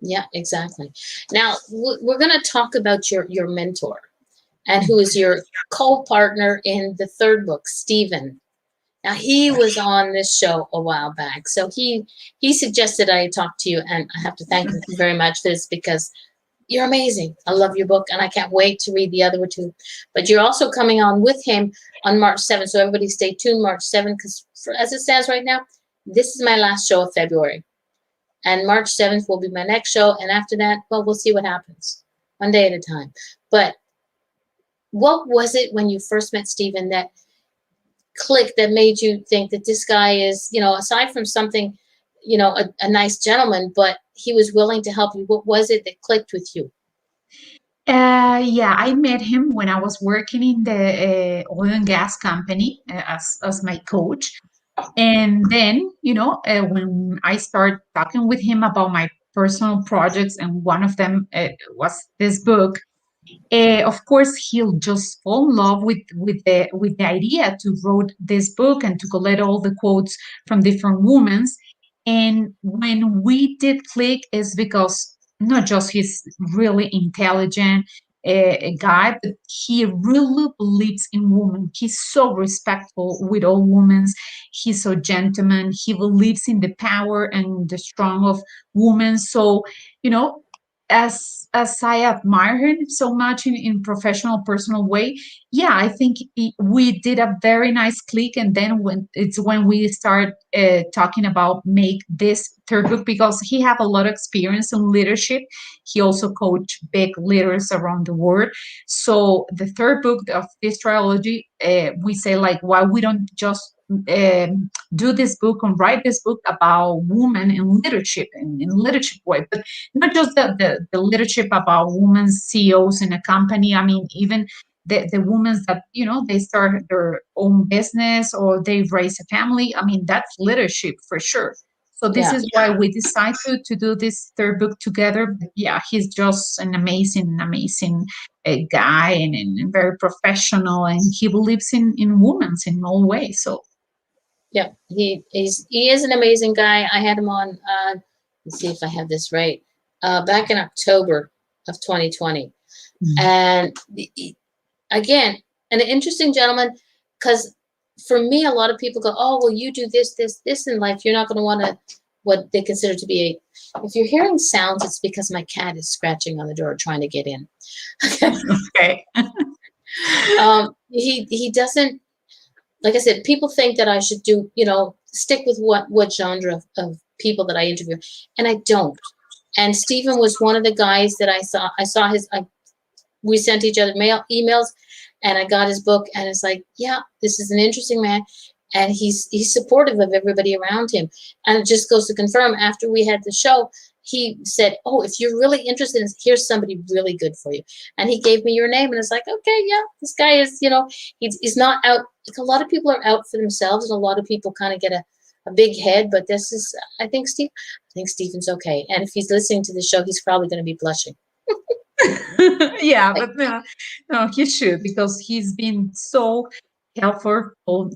Yeah, exactly. Now we're going to talk about your mentor and who is your co-partner in the third book, Stephen. Now he was on this show a while back, so he suggested I talk to you, and I have to thank him very much for this because you're amazing. I love your book, and I can't wait to read the other two. But you're also coming on with him on March 7th, so everybody stay tuned March 7th, because as it stands right now, this is my last show of February. And March 7th will be my next show. And after that, well, we'll see what happens. One day at a time. But what was it when you first met Stephen that clicked, that made you think that this guy is, aside from something, a nice gentleman, but he was willing to help you? What was it that clicked with you? Yeah, I met him when I was working in the oil and gas company as my coach. And then, when I started talking with him about my personal projects, and one of them was this book, of course, he'll just fall in love with the idea to write this book and to collect all the quotes from different women. And when we did click, is because not just he's really intelligent, a guy, but he really believes in women. He's so respectful with all women. He's so gentleman. He believes in the power and the strength of women. So, you know, as I admire him so much in professional, personal way, yeah, I think we did a very nice click. And then when we start talking about make this third book, because he have a lot of experience in leadership. He also coach big leaders around the world. So the third book of this trilogy, we say like, why we don't just do this book and write this book about women in leadership in leadership way, but not just the leadership about women CEOs in a company. I mean, even the women that, they start their own business or they raise a family. I mean, that's leadership for sure. So this Yeah. is why we decided to do this third book together. But yeah, he's just an amazing guy, and very professional, and he believes in women in all ways. So Yeah, he is an amazing guy. I had him on. Let's see if I have this right. Back in October of 2020, and again, an interesting gentleman. Because for me, a lot of people go, "Oh, well, you do this, this, this in life. You're not going to want to what they consider to be a." If you're hearing sounds, it's because my cat is scratching on the door trying to get in. okay. He doesn't. Like I said, people think that I should do, stick with what genre of people that I interview, and I don't. And Stephen was one of the guys that I saw. I saw we sent each other emails, and I got his book, and it's like, yeah, this is an interesting man, and he's supportive of everybody around him. And it just goes to confirm, after we had the show, he said, "Oh, if you're really interested in, here's somebody really good for you." And he gave me your name, and it's like, okay, yeah, this guy is, he's not out. Like, a lot of people are out for themselves, and a lot of people kind of get a big head. But this is, I think Stephen's okay. And if he's listening to the show, he's probably going to be blushing. Yeah, Like, but no, he should, because he's been so helpful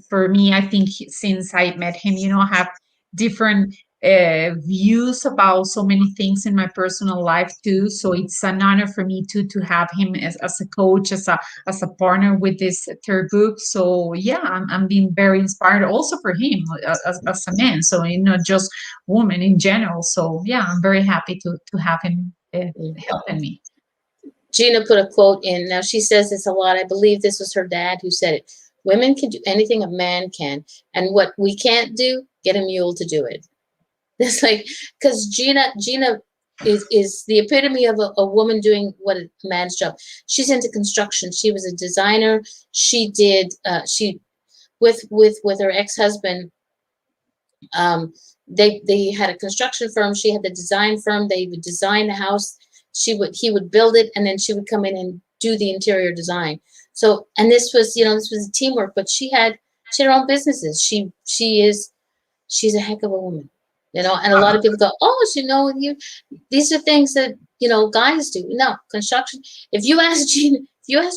for me. I think since I met him, I have different views about so many things in my personal life too. So it's an honor for me to have him as a coach, as a partner with this third book. So yeah, I'm being very inspired also for him as a man. So not just women in general. So yeah, I'm very happy to have him helping me. Gina put a quote in. Now, she says this a lot. I believe this was her dad who said it. Women can do anything a man can, and what we can't do, get a mule to do it. It's like, because Gina is the epitome of a woman doing what a man's job. She's into construction. She was a designer. She did she with her ex-husband. They had a construction firm. She had the design firm. They would design the house. He would build it, and then she would come in and do the interior design. So, and this was teamwork. But she had her own businesses. She's a heck of a woman, And a lot of people go, "Oh, these are things that guys do." No, construction. If you ask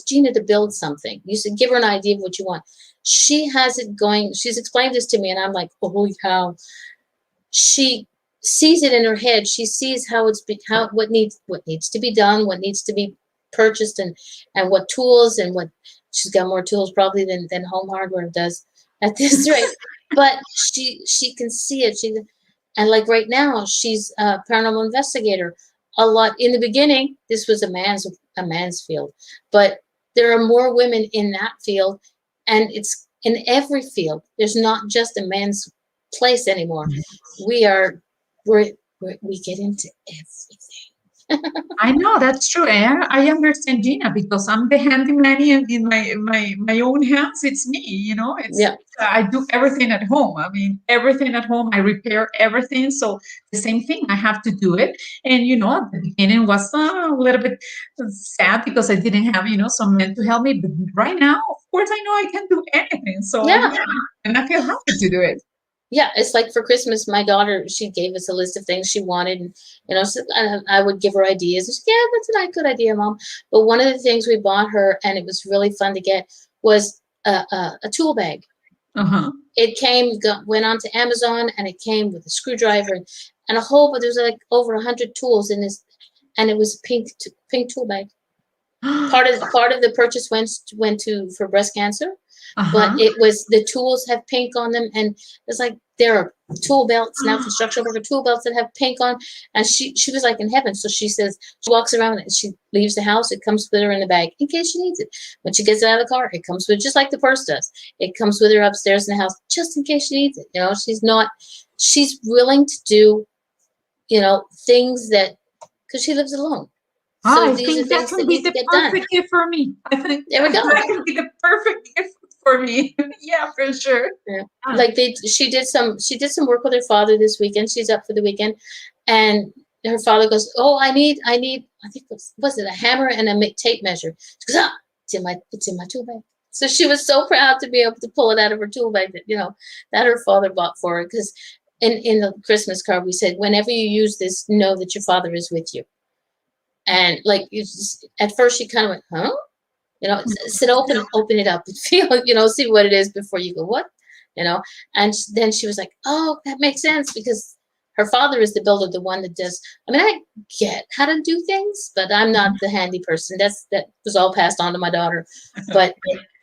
Gina to build something, you should give her an idea of what you want. She has it going. She's explained this to me, and I'm like, "Oh, holy cow!" She sees it in her head. She sees what needs to be done, what needs to be purchased, and what tools, and what she's got more tools probably than Home Hardware does at this rate. But she can see it. And like right now, she's a paranormal investigator. A lot in the beginning, this was a man's field, but there are more women in that field, and it's in every field. There's not just a man's place anymore. We get into everything. I know that's true. I understand Gina, because I'm the handyman in my own house. It's me, Yeah. I do everything at home. I mean, everything at home. I repair everything. So the same thing, I have to do it. And at the beginning was a little bit sad because I didn't have some men to help me. But right now, of course, I know I can do anything. So Yeah. yeah, and I feel happy to do it. Yeah, it's like for Christmas, my daughter, she gave us a list of things she wanted, and so I would give her ideas. And yeah, that's a good idea, Mom. But one of the things we bought her, and it was really fun to get, was a tool bag. It went onto Amazon, and it came with a screwdriver and a whole, but there's like over 100 tools in this, and it was pink tool bag. Part of the purchase went to for breast cancer, but Uh-huh. it was the tools have pink on them, and it's like there are tool belts now, construction worker tool belts that have pink on, and she was like in heaven. So she says she walks around and she leaves the house. It comes with her in the bag in case she needs it. When she gets out of the car, it comes with just like the purse does. It comes with her upstairs in the house just in case she needs it. She's willing to do things that because she lives alone. So I these are think that things can that be need to the get done. perfect gift for me. I think There we go. that can be the perfect gift for me. Yeah, for sure. Yeah. Ah, Like she did some work with her father this weekend. She's up for the weekend, and her father goes, "Oh, I need. I think was it a hammer and a tape measure?" She goes, "Ah, it's in my tool bag." So she was so proud to be able to pull it out of her tool bag that her father bought for her. Because in the Christmas card we said, "Whenever you use this, know that your father is with you." And like at first she kind of went, "Huh?" Said open it up and feel, see what it is before you go, what? You know, and then she was like, oh, that makes sense because her father is the builder, the one that does. I mean, I get how to do things, but I'm not the handy person. That was all passed on to my daughter. But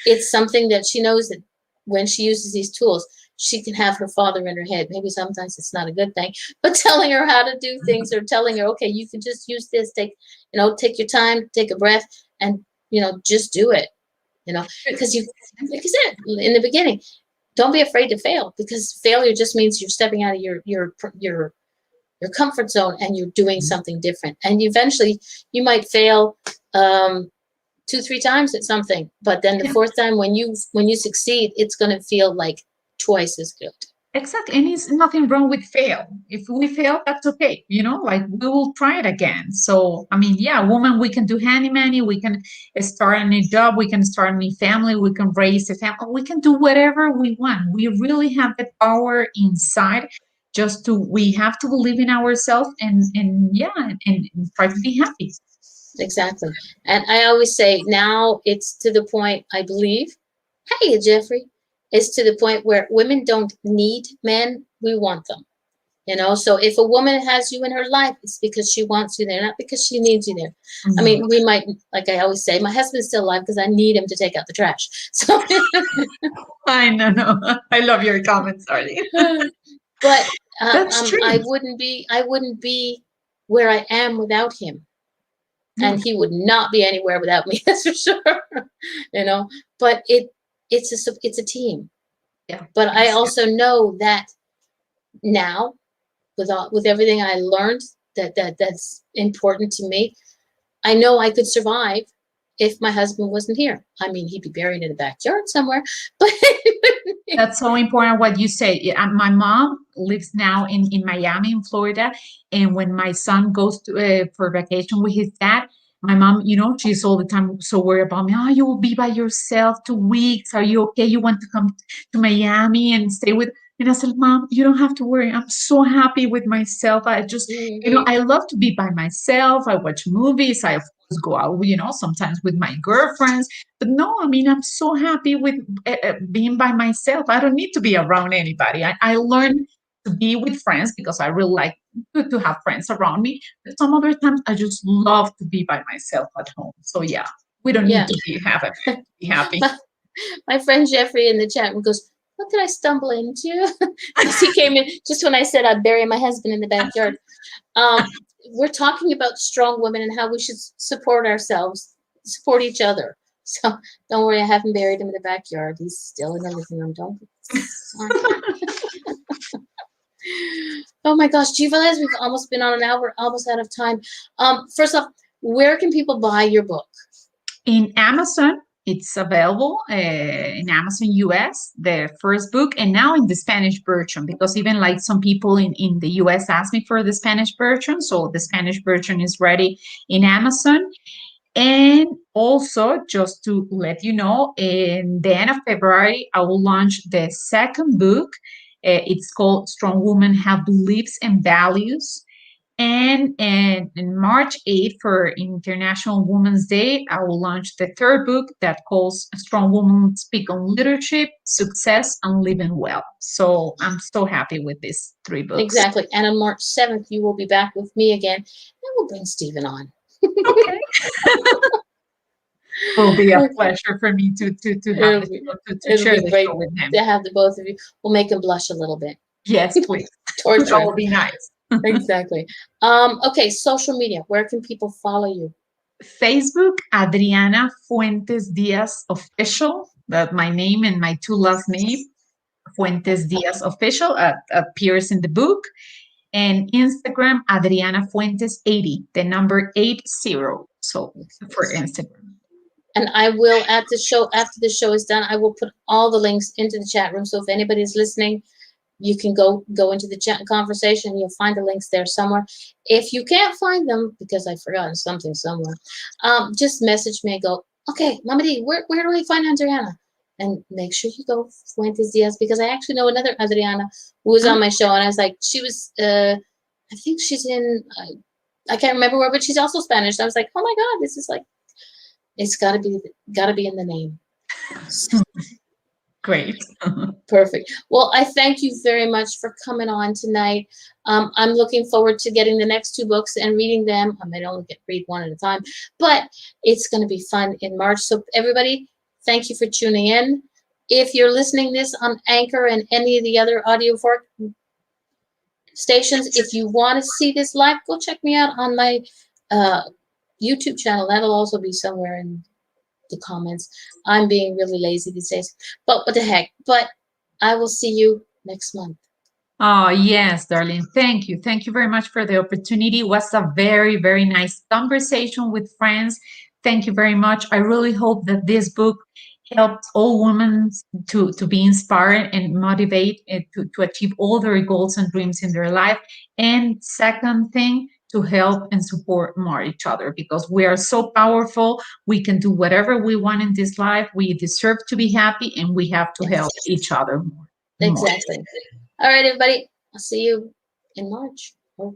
it's something that she knows that when she uses these tools, she can have her father in her head. Maybe sometimes it's not a good thing, but telling her how to do things or telling her, okay, you can just use this, take your time, take a breath, and just do it, because like you said in the beginning, don't be afraid to fail because failure just means you're stepping out of your comfort zone and you're doing something different. And eventually you might fail 2-3 times at something, but then the yeah. fourth time when you succeed, it's going to feel like twice as good. Exactly. And it's nothing wrong with fail. If we fail, that's okay. Like we will try it again. So, I mean, yeah, woman, we can do handyman, we can start a new job, we can start a new family, we can raise a family, we can do whatever we want. We really have the power inside we have to believe in ourselves and yeah, and try to be happy. Exactly. And I always say now it's to the point, I believe, hey, Jeffrey, it's to the point where women don't need men, we want them. So if a woman has you in her life, it's because she wants you there, not because she needs you there. I Mhm. mean, we might, like I always say, my husband's still alive because I need him to take out the trash. So, I know. No. I love your comments, Arlie. but That's true. I wouldn't be where I am without him, No. and he would not be anywhere without me. That's for sure. you know, but it's a team. Yeah. But I Yes. also know that now with everything I learned that's important to me, I know I could survive if my husband wasn't here. I mean, he'd be buried in the backyard somewhere, but That's so important what you say. Yeah, my mom lives now in Miami, in Florida. And when my son goes for vacation with his dad, my mom, she's all the time so worried about me. Oh, you will be by yourself 2 weeks. Are you okay? You want to come to Miami and stay with? And I said, Mom, you don't have to worry. I'm so happy with myself. I just, Mhm. I love to be by myself. I watch movies. I, of course, go out, sometimes with my girlfriends. But no, I mean, I'm so happy with being by myself. I don't need to be around anybody. I learned to be with friends because I really like to have friends around me. But some other times I just love to be by myself at home. So yeah, we don't need Yeah. to be happy. my, my friend Jeffrey in the chat room goes, what did I stumble into? Because he came in just when I said I'd bury my husband in the backyard. We're talking about strong women and how we should support ourselves, support each other. So don't worry, I haven't buried him in the backyard. He's still in the living room. Don't. Oh my gosh, do you realize we've almost been on an hour, almost out of time? First off, where can people buy your book? In Amazon, it's available in Amazon US, the first book, and now in the Spanish version, because even like some people in the US asked me for the Spanish version. So the Spanish version is ready in Amazon. And also, just to let you know, in the end of February, I will launch the second book. It's called Strong Women Have Beliefs and Values. And in March 8th, for International Women's Day, I will launch the third book that calls Strong Women Speak on Leadership, Success, and Living Well. So I'm so happy with these 3 books. Exactly. And on March 7th, you will be back with me again, and we'll bring Stephen on. Okay. Will be a pleasure for me to have It'll the be, show, to it'll share be the great show with to him. have the both of you. We'll make him blush a little bit. Yes, please. Torture That him. will be nice. Exactly. Okay, social media. Where can people follow you? Facebook, Adriana Fuentes Diaz Official. That my name and my two last name, Fuentes Diaz Official, appears in the book. And Instagram, Adriana Fuentes 80, the number 80. So for Instagram. And I will at the show after the show is done, I will put all the links into the chat room. So if anybody's listening, you can go into the chat conversation. You'll find the links there somewhere. If you can't find them because I've forgotten something somewhere, just message me and go, okay, Mama D, where do I find Adriana? And make sure you go Fuentes Diaz, because I actually know another Adriana who was on my show, and I was like, she was, I think she's in, I can't remember where, but she's also Spanish. I was like, oh my God, this is like, it's gotta be in the name. Great. Perfect. Well, I thank you very much for coming on tonight. I'm looking forward to getting the next two books and reading them. I might only read one at a time, but it's going to be fun in March. So everybody, thank you for tuning in. If you're listening this on Anchor and any of the other audio fork stations, if you want to see this live, go check me out on my YouTube channel. That'll also be somewhere in the comments. I'm being really lazy these days, but what the heck. But I will see you next month. Oh, yes, darling. Thank you. Thank you very much for the opportunity. It was a very, very nice conversation with friends. Thank you very much. I really hope that this book helps all women to be inspired and motivate to achieve all their goals and dreams in their life. And second thing, to help and support more each other, because we are so powerful. We can do whatever we want in this life. We deserve to be happy, and we have to help each other more. Exactly. All right, everybody. I'll see you in March.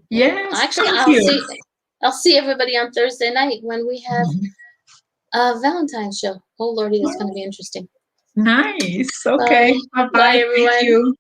Yes, Actually, thank you. I'll see everybody on Thursday night when we have a Valentine's show. Oh Lordy, that's going to be interesting. Nice. Okay. Bye. Bye Bye, bye. Thank everyone. you.